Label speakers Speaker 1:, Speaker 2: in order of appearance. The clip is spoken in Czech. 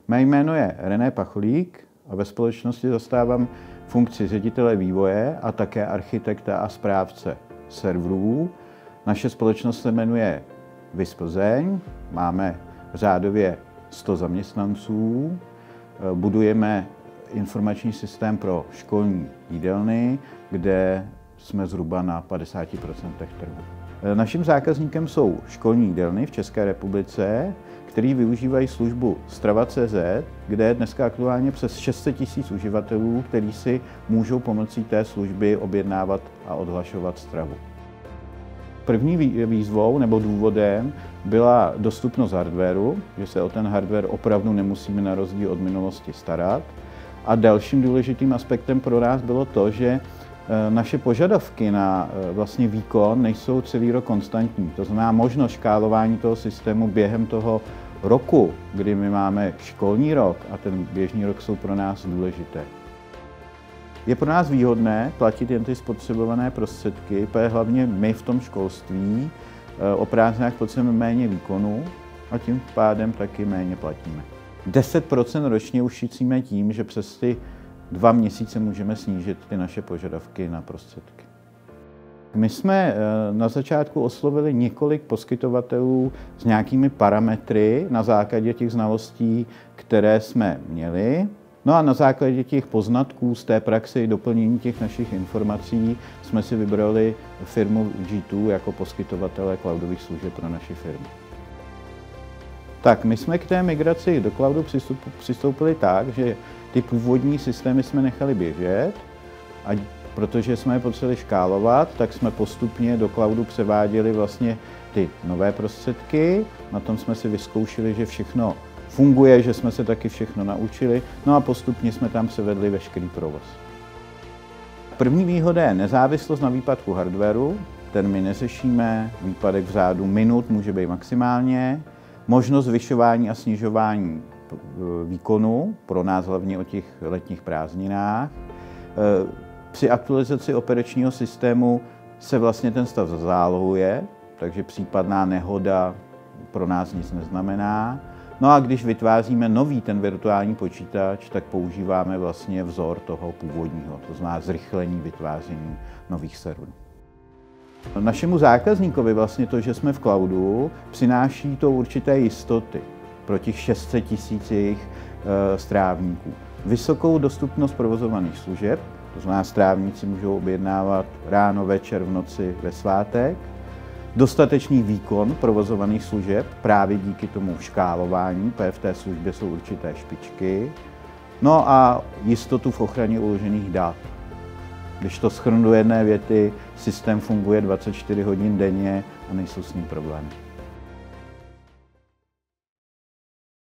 Speaker 1: Mé jméno je René Pacholík a ve společnosti zastávám funkci ředitele vývoje a také architekta a správce serverů. Naše společnost se jmenuje VIS Plzeň, máme řádově 100 zaměstnanců, budujeme informační systém pro školní jídelny, kde jsme zhruba na 50% trhu. Naším zákazníkem jsou školní jídelny v České republice, který využívají službu Strava.cz, kde je dneska aktuálně přes 600 000 uživatelů, kteří si můžou pomocí té služby objednávat a odhlašovat stravu. První výzvou nebo důvodem byla dostupnost hardwaru, že se o ten hardware opravdu nemusíme na rozdíl od minulosti starat. A dalším důležitým aspektem pro nás bylo to, že naše požadavky na vlastně výkon nejsou celý rok konstantní. To znamená možnost škálování toho systému během toho roku, kdy my máme školní rok a ten běžný rok jsou pro nás důležité. Je pro nás výhodné platit jen ty spotřebované prostředky, protože hlavně my v tom školství o prázdninách potřebujeme méně výkonu a tím pádem taky méně platíme. 10% ročně ušetříme tím, že přes ty 2 měsíce můžeme snížit ty naše požadavky na prostředky. My jsme na začátku oslovili několik poskytovatelů s nějakými parametry na základě těch znalostí, které jsme měli. No a na základě těch poznatků z té praxe i doplnění těch našich informací jsme si vybrali firmu G2 jako poskytovatele cloudových služeb pro naši firmu. Tak, my jsme k té migraci do cloudu přistoupili tak, že ty původní systémy jsme nechali běžet a protože jsme je potřebovali škálovat, tak jsme postupně do cloudu převáděli vlastně ty nové prostředky. Na tom jsme si vyzkoušeli, že všechno funguje, že jsme se taky všechno naučili, no a postupně jsme tam převedli veškerý provoz. První výhoda je nezávislost na výpadku hardwaru, ten my neřešíme, výpadek v řádu minut může být maximálně, možnost zvyšování a snižování výkonu, pro nás hlavně o těch letních prázdninách. Při aktualizaci operačního systému se vlastně ten stav zálohuje, takže případná nehoda pro nás nic neznamená. No a když vytváříme nový ten virtuální počítač, tak používáme vlastně vzor toho původního, to znamená zrychlení vytváření nových serverů. Našemu zákazníkovi vlastně to, že jsme v cloudu, přináší to určité jistoty pro těch 600 000 jejich strávníků. Vysokou dostupnost provozovaných služeb, to znamená strávníci můžou objednávat ráno, večer, v noci, ve svátek. Dostatečný výkon provozovaných služeb právě díky tomu škálování, protože v té službě jsou určité špičky. No a jistotu v ochraně uložených dat. Když to shrnu do jedné věty, systém funguje 24 hodin denně a nejsou s ním problémy.